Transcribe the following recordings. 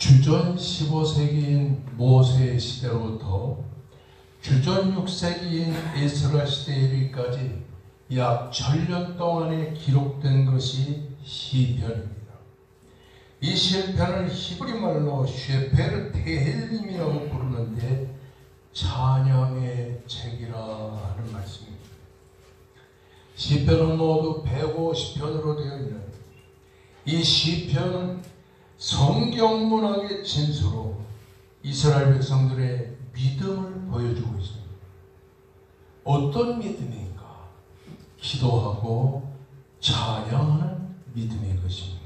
주전 15세기인 모세 시대로부터 주전 6세기인 에스라 시대에 이르기까지 약 1000년 동안에 기록된 것이 시편입니다. 이 시편을 히브리 말로 쉐페르 테헬림이라고 부르는데 찬양의 책이라 하는 말씀입니다. 시편은 모두 150편으로 되어 있는 이 시편은 성경 문학의 진수로 이스라엘 백성들의 믿음을 보여주고 있습니다. 어떤 믿음인가? 기도하고 찬양하는 믿음의 것입니다.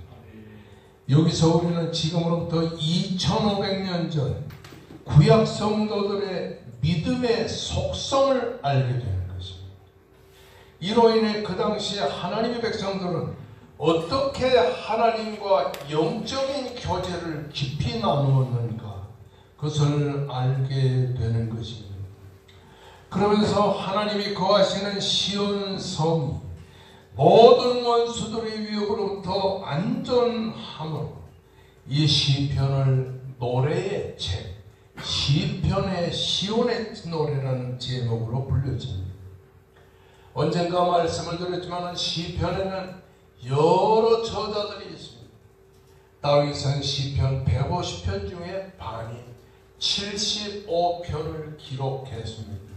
여기서 우리는 지금으로부터 2500년 전 구약 성도들의 믿음의 속성을 알게 되는 것입니다. 이로 인해 그 당시에 하나님의 백성들은 어떻게 하나님과 영적인 교제를 깊이 나누었는가, 그것을 알게 되는 것입니다. 그러면서 하나님이 거하시는 시온 성이 모든 원수들의 위협으로부터 안전함으로 이 시편을 노래의 책, 시편의 시온의 노래라는 제목으로 불렸습니다. 언젠가 말씀을 드렸지만 시편에는 여러 저자들이 있습니다. 다윗은 시편 150편 중에 반인 75편을 기록했습니다.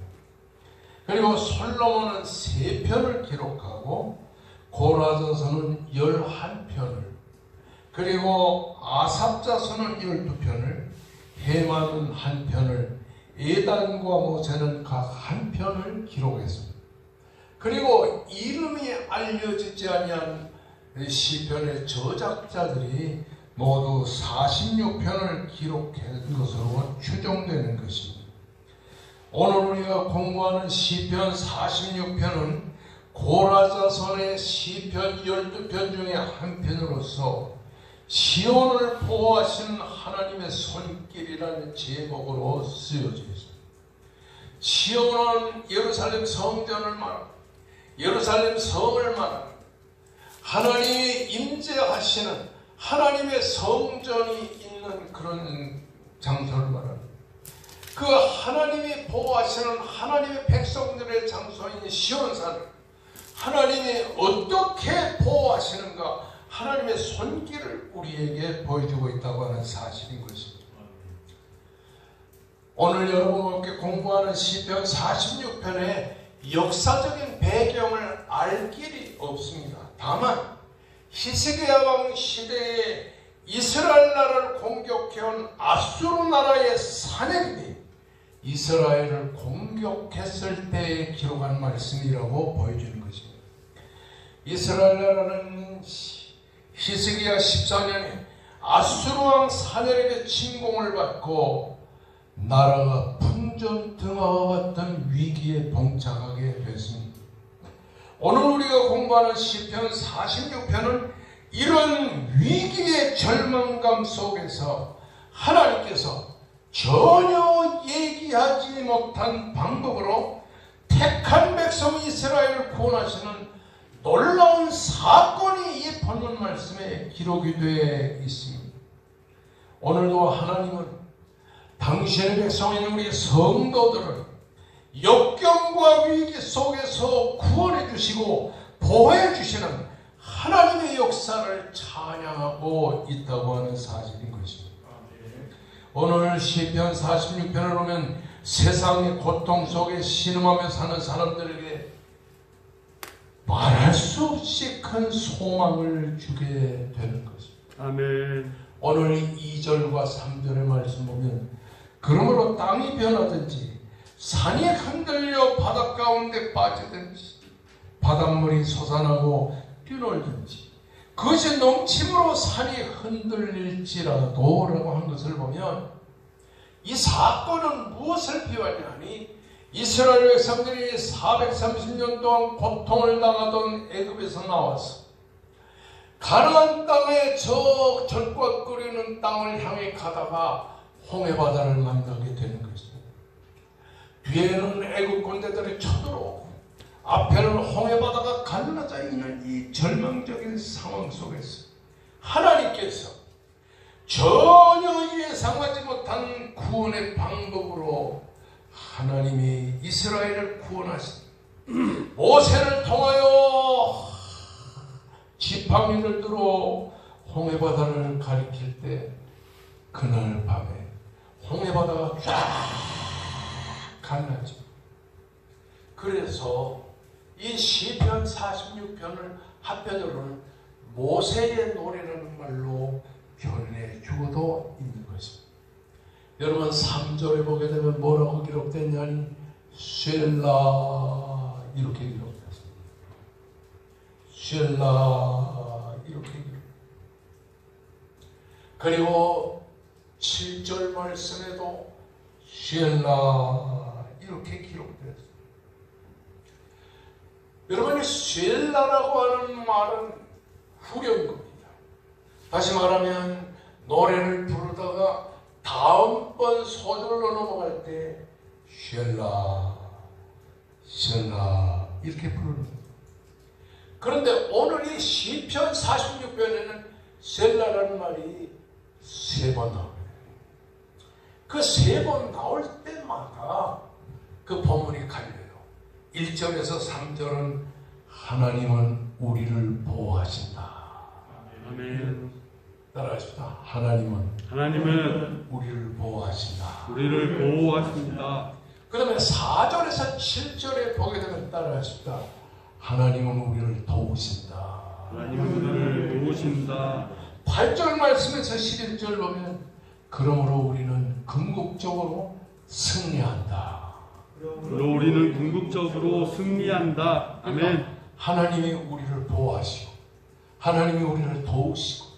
그리고 솔로몬은 3편을 기록하고 고라자서는 11편을, 그리고 아삽자서는 12편을, 헤만은 1편을, 에단과 모세는 각 1편을 기록했습니다. 그리고 이름이 알려지지 아니한 시편의 저작자들이 모두 46편을 기록한 것으로 추정되는 것입니다. 오늘 우리가 공부하는 시편 46편은 고라자선의 시편 12편 중에 한 편으로서 시온을 보호하시는 하나님의 손길이라는 제목으로 쓰여져 있습니다. 시온은 예루살렘 성전을 말합니다. 예루살렘 성을 말합니다. 하나님이 임재하시는 하나님의 성전이 있는 그런 장소를 말합니다. 그 하나님이 보호하시는 하나님의 백성들의 장소인 시온산을 하나님이 어떻게 보호하시는가, 하나님의 손길을 우리에게 보여주고 있다고 하는 사실인 것입니다. 오늘 여러분과 함께 공부하는 시편 46편의 역사적인 배경을 알 길이 없습니다. 다만 히스기야 왕 시대에 이스라엘 나라를 공격해온 아수르 나라의 사내들이 이스라엘을 공격했을 때에 기록한 말씀이라고 보여주는 것입니다. 이스라엘 나라는 히스기야 14년에 아수르 왕 사내립의 침공을 받고 나라가 풍전등화와 같은 위기에 봉착하게 됐습니다. 오늘 우리가 공부하는 시편 46편은 이런 위기의 절망감 속에서 하나님께서 전혀 얘기하지 못한 방법으로 택한 백성 이스라엘을 구원하시는 놀라운 사건이 이 본문 말씀에 기록이 되어 있습니다. 오늘도 하나님은 당신의 백성인 우리 성도들을 역경과 위기 속에서 구원해 주시고 보호해 주시는 하나님의 역사를 찬양하고 있다고 하는 사실인 것입니다. 오늘 시편 46편을 보면 세상의 고통 속에 신음하며 사는 사람들에게 말할 수 없이 큰 소망을 주게 되는 것입니다. 아멘. 오늘 2절과 3절의 말씀 보면 그러므로 땅이 변하든지 산이 흔들려 바닷 가운데 빠지든지 바닷물이 솟아나고 뛰놀든지 그것이 넘침으로 산이 흔들릴지라도 라고 한 것을 보면 이 사건은 무엇을 비유하냐니 이스라엘 백성들이 430년 동안 고통을 당하던 애굽에서 나와서 가나안 땅에 저 젖과 끓이는 땅을 향해 가다가 홍해바다를 만나게 되는 것입니다. 뒤에는 애굽 군대들이 쳐들어오고 앞에는 홍해바다가 갈라져 있는 이 절망적인 상황 속에서 하나님께서 전혀 예상하지 못한 구원의 방법으로 하나님이 이스라엘을 구원하신 모세를 통하여 지팡이들로 홍해바다를 가리킬 때 그날 밤에 홍해바다가 쫙 갈라져. 그래서 이 시편 46편을 한편으로는 모세의 노래라는 말로 변해주고도 있는 것입니다. 여러분 3절에 보게 되면 뭐라고 기록됐냐니 셀라 이렇게 기록됐습니다. 셀라 이렇게 기록됐습니다. 그리고 7절 말씀에도 셀라 이렇게 기록되었습니다. 여러분이 셀라라고 하는 말은 후렴구입니다. 다시 말하면 노래를 부르다가 다음번 소절로 넘어갈 때 셀라 셀라 이렇게 부르는 거예요. 그런데 오늘 이 시편 46편에는 셀라라는 말이 3번 나옵니다. 그 3번 나올 때마다 그 본문이 갈려요. 1절에서 3절은 하나님은 우리를 보호하신다. 아멘. 따라하십시다. 하나님은 우리를 보호하신다. 우리를 보호하십니다. 그 다음에 4절에서 7절에 보게 되면 따라하십시다. 하나님은 우리를 도우신다. 하나님은 우리를 도우신다. 8절 말씀에서 11절 보면 그러므로 우리는 궁극적으로 승리한다. 그러므로 우리는 궁극적으로 승리한다. 아멘. 하나님이 우리를 보호하시고 하나님이 우리를 도우시고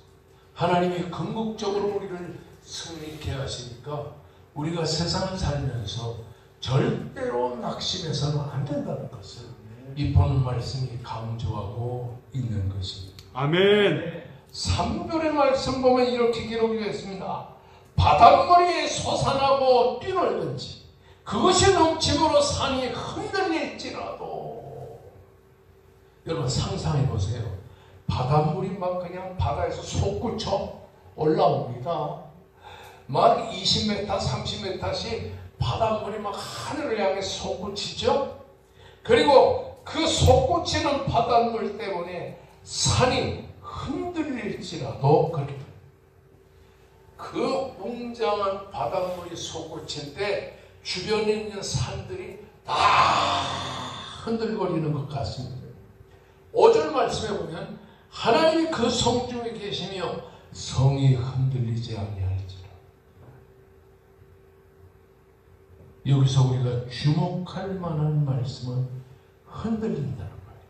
하나님이 궁극적으로 우리를 승리케 하시니까 우리가 세상을 살면서 절대로 낙심해서는 안 된다는 것을 이 보는 말씀이 강조하고 있는 것입니다. 아멘. 3절의 말씀 보면 이렇게 기록이 되었습니다. 바닷물이 솟아나고 뛰놀든지 그것이 넘침으로 산이 흔들릴지라도. 여러분 상상해 보세요. 바닷물이 막 그냥 바다에서 솟구쳐 올라옵니다. 막 20m, 30m씩 바닷물이 막 하늘을 향해 솟구치죠. 그리고 그 솟구치는 바닷물 때문에 산이 흔들릴지라도 그렇게 그 웅장한 바닷물이 솟구칠 때 주변에 있는 산들이 다 흔들거리는 것 같습니다. 5절 말씀에 보면 하나님이 그 성 중에 계시며 성이 흔들리지 아니할지라. 여기서 우리가 주목할 만한 말씀은 흔들린다는 거예요.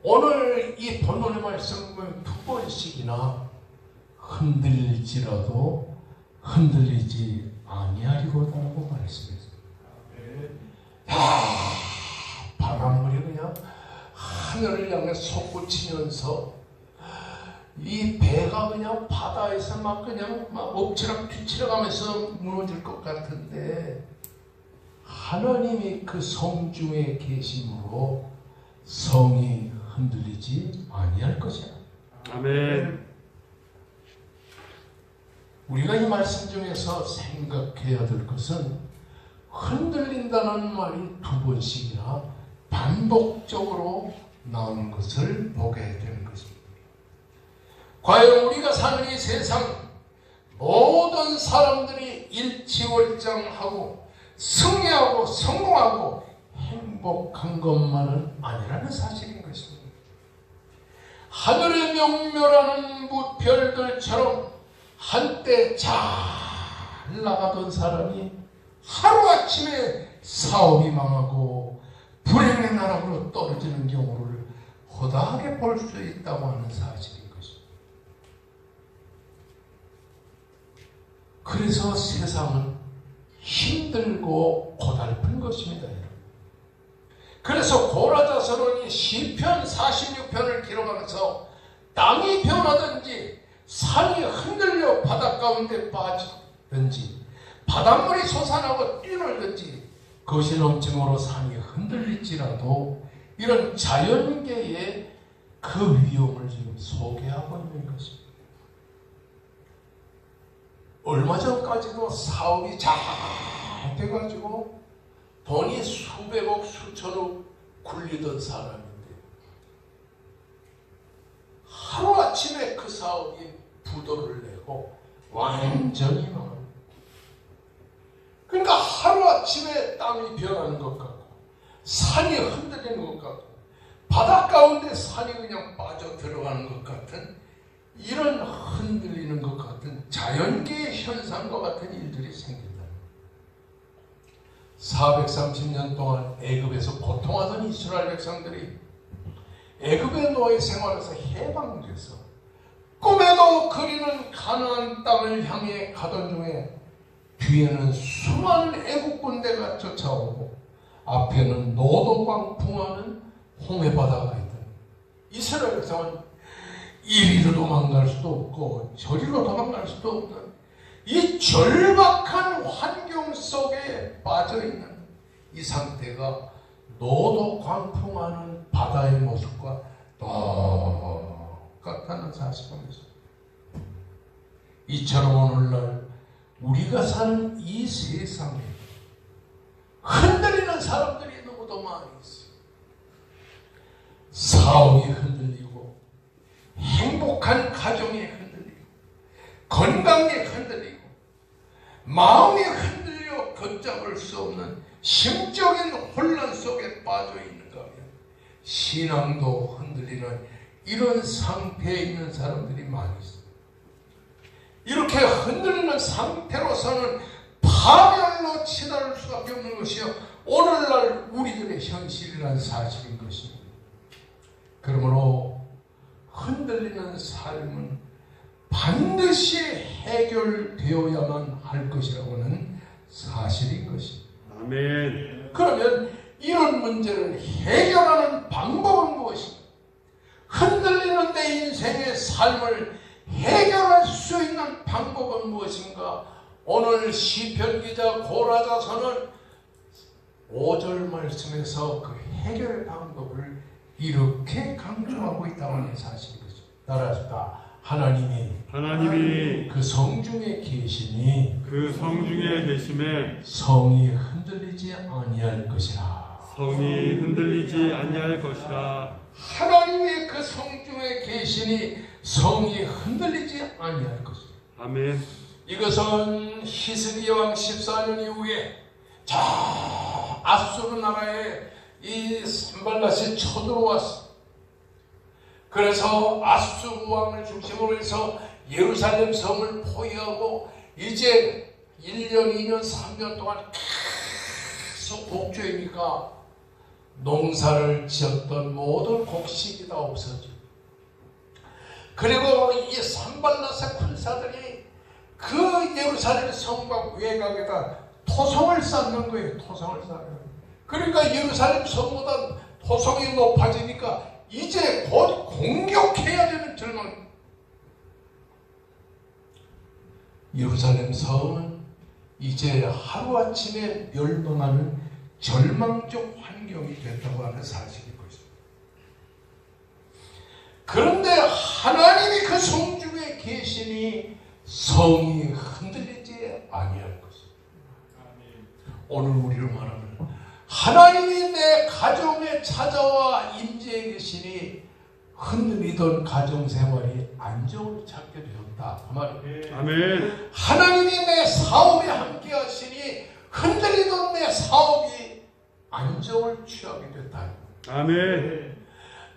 오늘 이 본문의 말씀은 2번씩이나 흔들릴지라도 흔들리지 아니하리로다라고 말씀했습니다. 바닷물이 그냥 하늘을 향해 솟구치면서 이 배가 그냥 바다에서 막 그냥 막 엎치락 뒤치락 하면서 무너질 것 같은데 하나님이 그 성 중에 계심으로 성이 흔들리지 아니할 것이야. 아멘. 우리가 이 말씀 중에서 생각해야 될 것은 흔들린다는 말이 2번씩이나 반복적으로 나오는 것을 보게 되는 것입니다. 과연 우리가 사는 이 세상 모든 사람들이 일취월장하고 승리하고 성공하고 행복한 것만은 아니라는 사실인 것입니다. 하늘의 명멸하는 별들처럼 한때 잘 나가던 사람이 하루아침에 사업이 망하고 불행의 나락으로 떨어지는 경우를 허다하게 볼 수 있다고 하는 사실인 것입니다. 그래서 세상은 힘들고 고달픈 것입니다. 그래서 고라자서는 시편 46편을 기록하면서 땅이 변하든지 산이 흔들려 바다 가운데 빠지든지 바닷물이 솟아나고 뛰놀든지 그것이 넘침으로 산이 흔들릴지라도 이런 자연계의 그 위험을 지금 소개하고 있는 것입니다. 얼마 전까지도 사업이 잘 돼가지고 돈이 수백억 수천억 굴리던 사람인데 하루아침에 그 사업이 부도를 내고 완전히 망합니다. 그러니까 하루아침에 땅이 변하는 것 같고 산이 흔들리는 것 같고 바닷 가운데 산이 그냥 빠져 들어가는 것 같은 이런 흔들리는 것 같은 자연계의 현상과 같은 일들이 생긴다. 430년 동안 애굽에서 고통하던 이스라엘 백성들이 애굽의 노예 생활에서 해방돼서 꿈에도 그리는 가나안 땅을 향해 가던 중에 뒤에는 수많은 애국 군대가 쫓아오고 앞에는 노도광풍하는 홍해바다가 있다. 이스라엘 백성은 이리로 도망갈 수도 없고 저리로 도망갈 수도 없는 이 절박한 환경 속에 빠져있는 이 상태가 노도광풍하는 바다의 모습과 똑같다는 사실입니다. 이처럼 오늘날 우리가 사는 이 세상에 흔들리는 사람들이 너무도 많이 있어요. 사업이 흔들리고 행복한 가정이 흔들리고 건강이 흔들리고 마음이 흔들려 걷잡을 수 없는 심적인 혼란 속에 빠져 있는가 하면 신앙도 흔들리는 이런 상태에 있는 사람들이 많이 있어요. 이렇게 흔들리는 상태로서는 파멸로 치달을 수밖에 없는 것이요 오늘날 우리들의 현실이라는 사실인 것입니다. 그러므로 흔들리는 삶은 반드시 해결되어야만 할 것이라고는 사실인 것입니다. 아멘. 그러면 이런 문제를 해결하는 방법은 무엇인가? 흔들리는 내 인생의 삶을 해결할 수 있는 방법은 무엇인가? 오늘 시편 기자 고라자서는 5절 말씀에서 그 해결 방법을 이렇게 강조하고 있다는 사실인 거죠. 따라합시다. 하나님이 그 성중에 계시니 그 성중에 계심에 성이 흔들리지 아니할 것이라. 성이 흔들리지 아니할 것이라. 하나님이 그 성중에 계시니 성이 흔들리지 아니할 것이라. 아멘. 이것은 히스기야 왕 14년 이후에 저 아수르 나라에 이 산발랏이 쳐들어왔어. 그래서 아수르 왕을 중심으로 해서 예루살렘 성을 포위하고 이제 1년, 2년, 3년 동안 계속 복주이니까 농사를 지었던 모든 곡식이 다 없어지고 그리고 이 산발랏의 군사들이 그 예루살렘 성곽 외곽에다 토성을 쌓는 거예요. 토성을 쌓는 거예요. 그러니까 예루살렘 성보다 토성이 높아지니까 이제 곧 공격해야 되는 절망. 예루살렘 성은 이제 하루아침에 멸망하는 절망적 환경이 됐다고 하는 사실인 것입니다. 그런데 하나님이 그 성중에 계시니 성이 흔들리지 아니할 것입니다. 오늘 우리로 말하면 하나님이 내 가정에 찾아와 임재해 계시니 흔들리던 가정생활이 안정을 찾게 되었다. 그 말이에요. 아멘. 하나님이 내 사업에 함께 하시니 흔들리던 내 사업이 안정을 취하게 됐다. 아멘.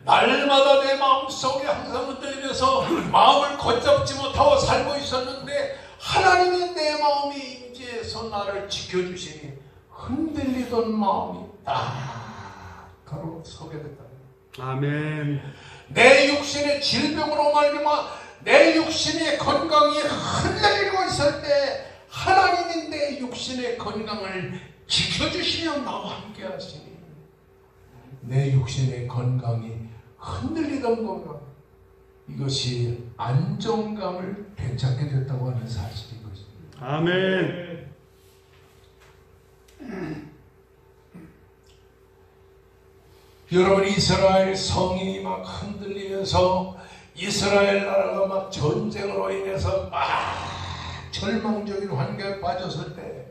날마다 내 마음속에 항상 흔들리면서 마음을 걷잡지 못하고 살고 있었는데 하나님이 내 마음에 임재해서 나를 지켜주시니 흔들리던 마음이 딱 바로 서게 됐다. 아멘. 내 육신의 질병으로 말미암아 내 육신의 건강이 흔들리고 있을 때 하나님이 내 육신의 건강을 지켜주시며 나와 함께 하시니 내 육신의 건강이 흔들리던 건강 이것이 안정감을 되찾게 됐다고 하는 사실인 것입니다. 아멘. 여러분, 이스라엘 성이 막 흔들리면서 이스라엘 나라가 막 전쟁으로 인해서 막 절망적인 환경에 빠졌을 때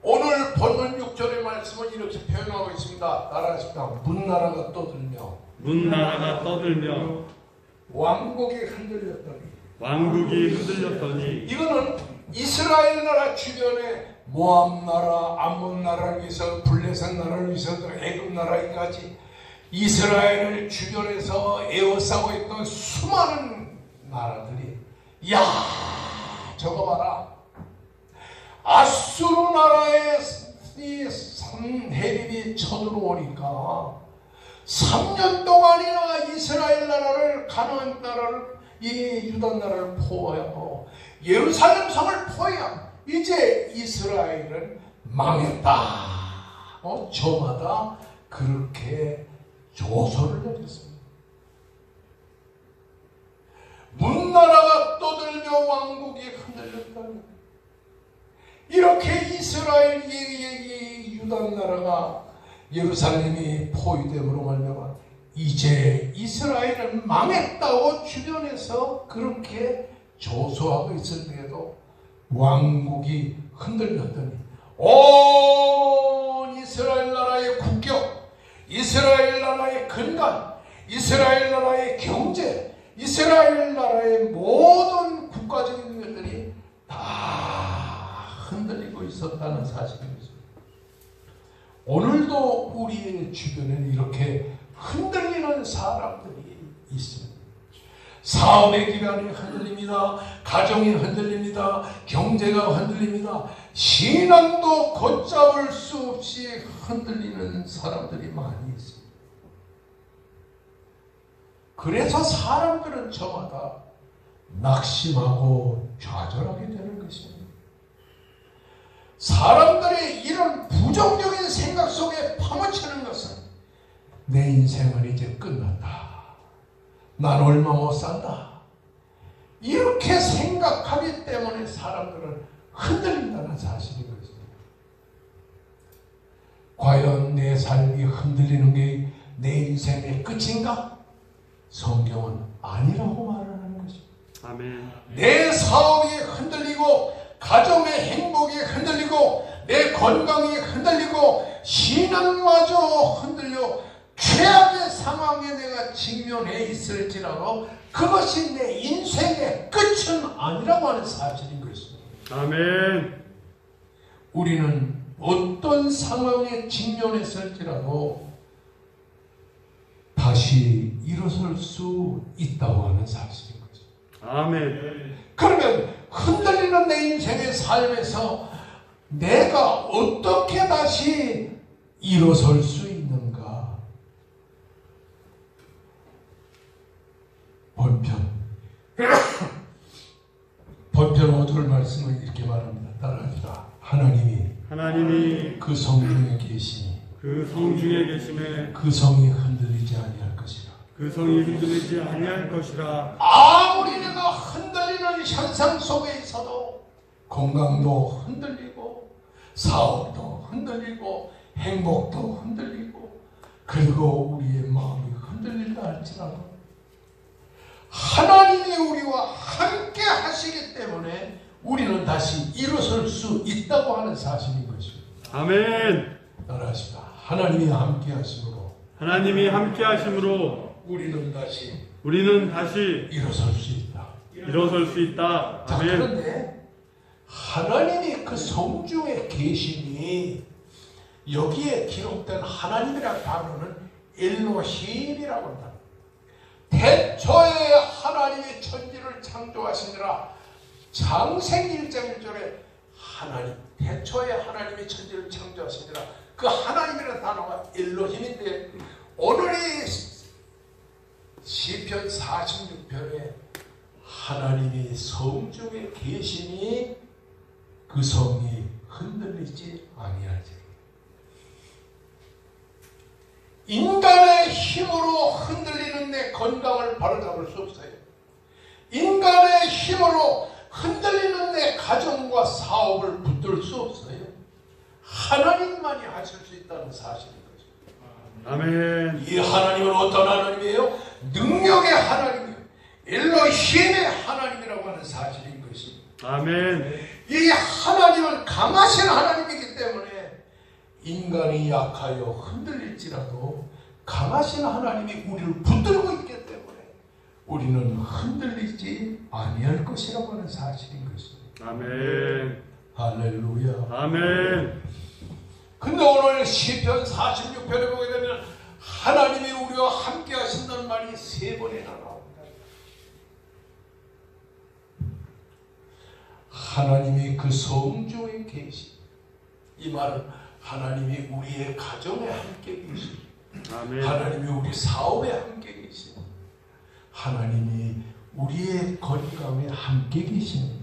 오늘 본문 6절의 말씀은 이렇게 표현하고 있습니다. 따라하십니다. 문나라가 떠들며 문나라가 떠들며 왕국이 흔들렸더니 이거는 이스라엘 나라 주변에 모압 나라, 암몬 나라를 위해서, 블레셋 나라를 위해서, 애굽 나라까지 이스라엘을 주변에서 에워싸고 있던 수많은 나라들이, 야, 저거 봐라, 아수르 나라의 이 산헤립이 쳐들어오니까 3년 동안이나 이스라엘 나라를, 가나안 나라를, 이 유다 나라를 포하고 예루살렘 성을 포하여 이제 이스라엘은 망했다. 저마다 그렇게 조소를 내렸습니다. 문나라가 떠들며 왕국이 흔들렸다는, 이렇게 이스라엘 유다 나라가, 예루살렘이 포위됨으로 말미암아 이제 이스라엘은 망했다고 주변에서 그렇게 조소하고 있을 때에도 왕국이 흔들렸더니 온 이스라엘 나라의 국격, 이스라엘 나라의 근간, 이스라엘 나라의 경제, 이스라엘 나라의 모든 국가적인 것들이 다 흔들리고 있었다는 사실입니다. 오늘도 우리의 주변에는 이렇게 흔들리는 사람들이 있습니다. 사업의 기반이 흔들립니다. 가정이 흔들립니다. 경제가 흔들립니다. 신앙도 걷잡을 수 없이 흔들리는 사람들이 많이 있습니다. 그래서 사람들은 저마다 낙심하고 좌절하게 되는 것입니다. 사람들의 이런 부정적인 생각 속에 파묻히는 것은 내 인생은 이제 끝났다. 난 얼마 못 산다. 이렇게 생각하기 때문에 사람들은 흔들린다는 사실이 그렇습니다. 과연 내 삶이 흔들리는 게 내 인생의 끝인가? 성경은 아니라고 말하는 것입니다. 아멘. 내 사업이 흔들리고, 가정의 행복이 흔들리고, 내 건강이 흔들리고, 신앙마저 흔들려 최악의 상황에 내가 직면해 있을지라도 그것이 내 인생의 끝은 아니라고 하는 사실인 것입니다. 아멘. 우리는 어떤 상황에 직면했을지라도 다시 일어설 수 있다고 하는 사실인 거죠. 아멘. 그러면 흔들리는 내 인생의 삶에서 내가 어떻게 다시 일어설 수 있는가? 본편 5절 말씀을 이렇게 말합니다. 따라합니다. 하나님이 그 성중에 계시니 그 성중에 계심에 그 성이 흔들리지 아니할 것이라. 그 성이 흔들리지 아니할 것이라. 아무리 내가 흔들리는 현상 속에 있어도 건강도 흔들리고, 사업도 흔들리고, 행복도 흔들리고, 그리고 우리의 마음이 흔들린다 할지라도 하나님이 우리와 함께 하시기 때문에 우리는 다시 일어설 수 있다고 하는 사실인 것입니다. 아멘. 따라하십시다. 하나님이 함께 하심으로 우리는 다시 일어설 수 있다. 아멘. 자, 그런데 하나님이 그 성중에 계시니 여기에 기록된 하나님이라는 단어는 엘로힘이라고 한다. 태초에 하나님이 천지를 창조하시니라. 창세기 1장 1절에 태초에 하나님이 천지를 창조하시니라. 그 하나님이라는 단어가 엘로힘인데, 오늘이 시편 46편에 하나님이 성중에 계시니 그 성이 흔들리지 아니하지. 인간의 힘으로 흔들리는 내 건강을 바로잡을 수 없어요. 인간의 힘으로 흔들리는 내 가정과 사업을 붙들 수 없어요. 하나님만이 하실 수 있다는 사실인 거죠. 아멘. 이 하나님은 어떤 하나님이에요? 능력의 하나님이에요. 엘로힘의 하나님이라고 하는 사실인 것입니다. 아멘. 이 하나님은 강하신 하나님이기 때문에 인간이 약하여 흔들릴지라도 강하신 하나님이 우리를 붙들고 있기 때문에 우리는 흔들리지 아니할 것이라고 하는 사실인 것입니다. 아멘. 할렐루야. 아멘. 근데 오늘 시편 46편에 보게 되면 하나님이 우리와 함께 하신다는 말이 3번이나 나옵니다. 하나님이 그 성중에 계시. 이 말은 하나님이 우리의 가정에 함께 계시. 아멘. 하나님이 우리 사업에 함께 계시. 하나님이 우리의 건강에 함께 계시는.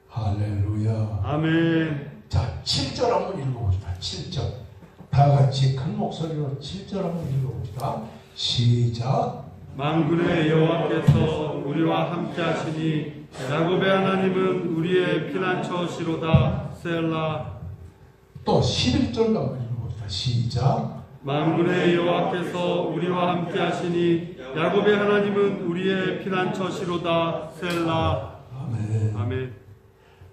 할렐루야. 아멘. 자, 7절 한번 읽어봅시다. 7절. 다 같이 큰 목소리로 7절 한번 읽어봅시다. 시작. 만군의 여호와께서 우리와 함께 하시니 야곱의 하나님은 우리의 피난처시로다. 셀라. 또 11절도 한번 읽어봅시다. 시작. 만군의 여호와께서 우리와 함께 하시니 야곱의 하나님은 우리의 피난처시로다. 셀라. 아멘. 아멘.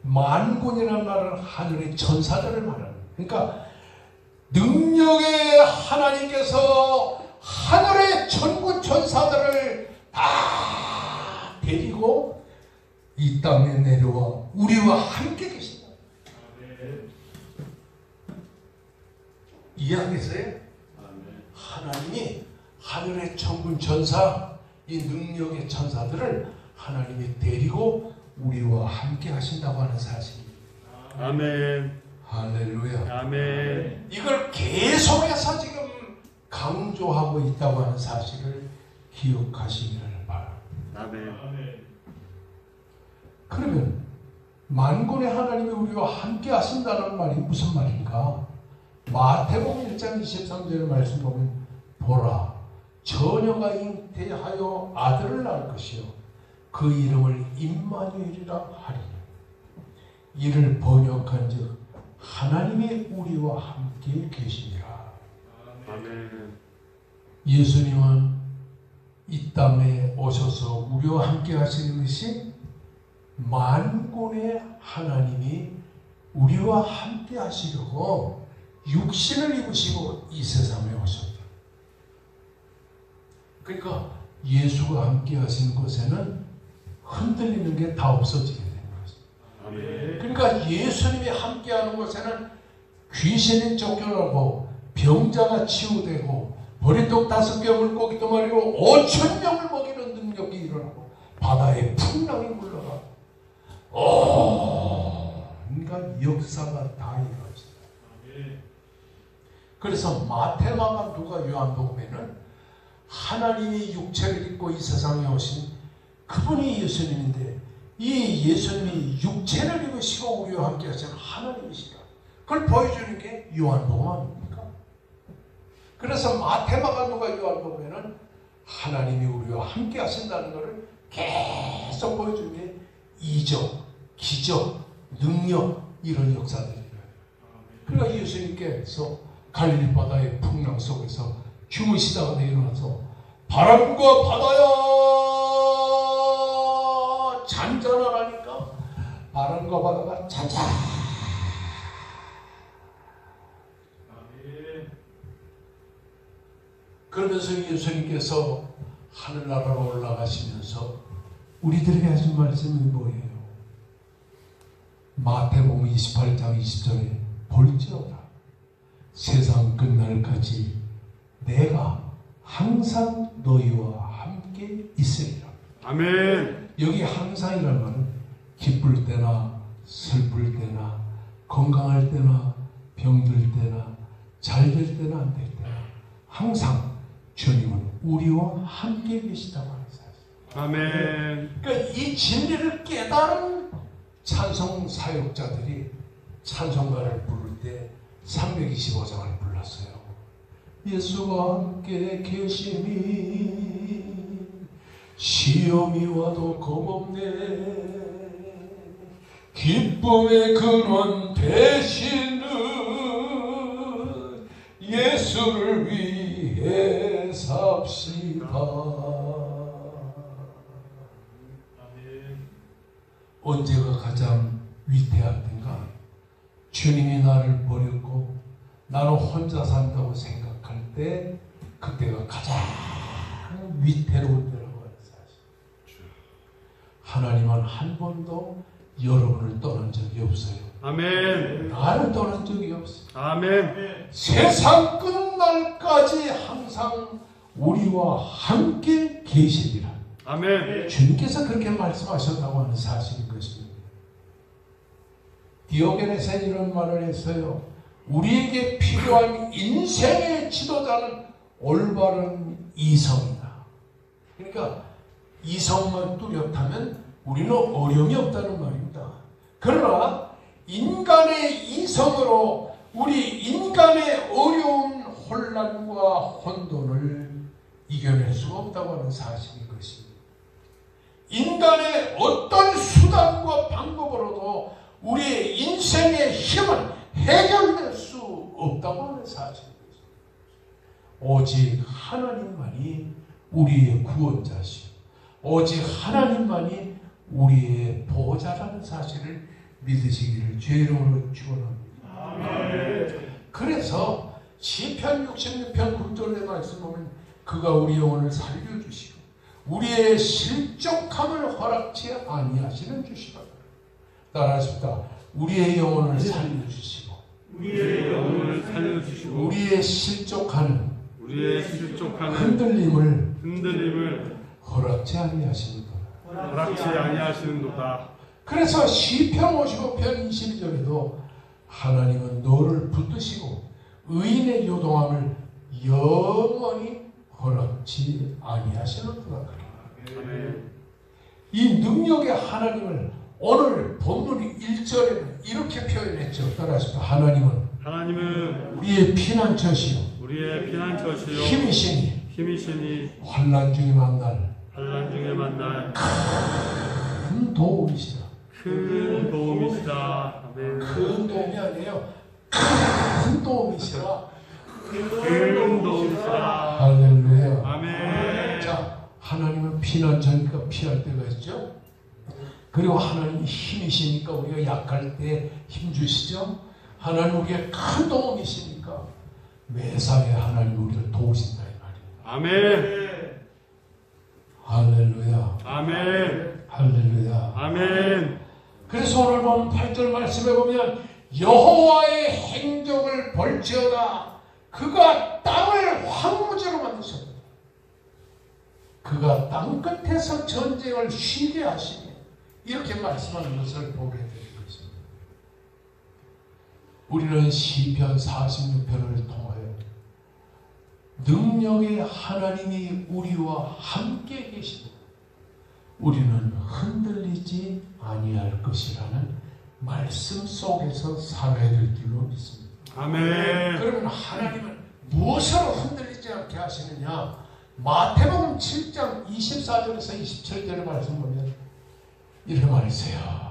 만군이라는 말은 하늘의 천사들을 말하는. 그러니까 능력의 하나님께서 하늘의 천군 천사들을 다 데리고 이 땅에 내려와 우리와 함께 계신다. 이해하겠어요? 하나님이 하늘의 천군 천사, 이 능력의 천사들을 하나님이 데리고 우리와 함께 하신다고 하는 사실입니다. 아멘. 할렐루야. 아멘. 이걸 계속해서 지금 강조하고 있다고 하는 사실을 기억하시기를 바랍니다. 아멘. 그러면 만군의 하나님이 우리와 함께 하신다는 말이 무슨 말인가? 마태복음 1장 23절 말씀 보면 보라, 처녀가 잉태하여 아들을 낳을 것이요 그 이름을 임마누엘이라 하리니. 이를 번역한즉 하나님이 우리와 함께 계시니라. 아멘. 예수님은 이 땅에 오셔서 우리와 함께 하시는 것이 만군의 하나님이 우리와 함께 하시려고 육신을 입으시고 이 세상에 오셨다. 그러니까 예수가 함께 하시는 곳에는 흔들리는 게 다 없어지게 되는 것입니다. 아멘. 그러니까 예수님이 함께하는 곳에는 귀신이 쫓겨나고 병자가 치유되고 버리떡 5개 물고기 2마리로 5,000명을 먹이는 능력이 일어나고 바다에 풍랑이 물러가 온갖 역사가 다 일어납니다. 그래서 마태마가 누가 요한복음에는 하나님이 육체를 입고 이 세상에 오신 그분이 예수님인데 이 예수님이 육체를 입으시고 우리와 함께 하시는 하나님이시다. 그걸 보여주는 게 요한복음 아닙니까? 그래서 마태마가 누가 요한복음에는 하나님이 우리와 함께 하신다는 것을 계속 보여주는 게 이적, 기적, 능력 이런 역사들이에요. 그러니까 예수님께서 갈릴리 바다의 풍랑 속에서 주무시다가 일어나서 바람과 바다야 잔잔하라니까 바람과 바다가 잔잔. 그러면서 예수님께서 하늘나라로 올라가시면서 우리들에게 하신 말씀이 뭐예요? 마태복음 28장 20절에 볼지어다 세상 끝날까지 내가 항상 너희와 함께 있으리라. 아멘. 여기 항상이라는 말은 기쁠 때나 슬플 때나 건강할 때나 병들 때나 잘 될 때나 안 될 때나 항상 주님은 우리와 함께 계시다고 하는 사실. 아멘. 그러니까 이 진리를 깨달은 찬송 사역자들이 찬송가를 부를 때 325장을 불렀어요. 예수와 함께 계시니 시험이 와도 겁없네. 기쁨의 근원 되시는 예수를 위해 삽시다. 언제가 가장 위태할 텐가? 주님이 나를 버렸고 나는 혼자 산다고 생각할 때 그때가 가장 위태로운 때라고 하는 사실. 하나님은 한 번도 여러분을 떠난 적이 없어요. 아멘. 나를 떠난 적이 없어요. 아멘. 세상 끝날까지 항상 우리와 함께 계시리라. 아멘. 주님께서 그렇게 말씀하셨다고 하는 사실인 것입니다. 디오게네스는 이런 말을 했어요. 우리에게 필요한 인생의 지도자는 올바른 이성이다. 그러니까 이성만 뚜렷하면 우리는 어려움이 없다는 말입니다. 그러나 인간의 이성으로 우리 인간의 어려운 혼란과 혼돈을 이겨낼 수가 없다고 하는 사실인 것입니다. 인간의 어떤 수단과 방법으로도 우리의 인생의 힘은 해결될 수 없다고 하는 사실입니다. 오직 하나님만이 우리의 구원자시오. 오직 하나님만이 우리의 보호자라는 사실을 믿으시기를 주의 이름으로 축원합니다. 그래서 시편 66편 9절의 말씀 보면 그가 우리 영혼을 살려주시고 우리의 실족함을 허락치 아니하시는 주시다. 따라하십시다. 우리의 영혼을 살려주시고 우리의 영혼을 살려주시고 우리의 실족하는 흔들림을 허락치 아니하시는도다. 허락치 아니하시는도다. 그래서 시편 55편 22절에도 하나님은 너를 붙드시고 의인의 요동함을 영원히 허락치 아니하시는도다. 이 능력의 하나님을 오늘 본문 1절에는 이렇게 표현했죠. 따라하십시오. 하나님은 우리의 피난처시요 힘이시니 환난 중에 만날 큰 도움이시다. 큰 도움이시다. 아멘. 큰 도움이 아니에요. 큰 도움이시다. 큰 도움이시다. 할렐루야. 아멘. 자, 하나님은 피난처니까 피할 때가 있죠. 그리고 하나님이 힘이시니까 우리가 약할 때 힘주시죠. 하나님 우리의 큰 도움이시니까 매사에 하나님 우리를 도우신다 이 말이에요. 아멘. 할렐루야. 아멘. 할렐루야. 아멘. 그래서 오늘 보면 8절 말씀에 보면 여호와의 행적을 볼지어다. 그가 땅을 황무지로 만드셨다. 그가 땅 끝에서 전쟁을 쉬게 하시니 이렇게 말씀하는 것을 보게 되는 것입니다. 우리는 시편 46편을 통하여 능력의 하나님이 우리와 함께 계시고 우리는 흔들리지 아니할 것이라는 말씀 속에서 살아야 될 줄로 믿습니다. 아멘. 그러면 하나님은 무엇으로 흔들리지 않게 하시느냐? 마태복음 7장 24절에서 27절의 말씀 보면 이렇게 말했어요.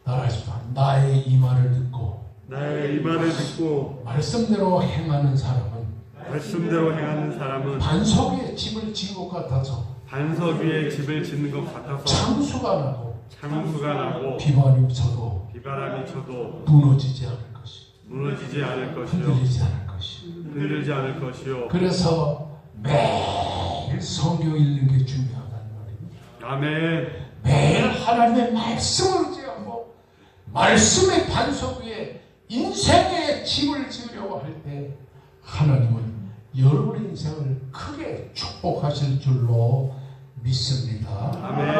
따라하십시오. 나의 이 말을 듣고 말씀대로 행하는 사람은 반석 위에 집을 지은 것 같아서 짓는 것 같아서 창수가 나고 비바람이 쳐도 무너지지 않을 것이요 흔들리지 않을 것이요 그래서 매일 성경 읽는 게 중요하다는 말입니다. 아멘. 매일 하나님의 말씀을 의지하고 말씀의 반석 위에 인생의 집을 지으려고 할 때 하나님은 여러분의 인생을 크게 축복하실 줄로 믿습니다. 아멘.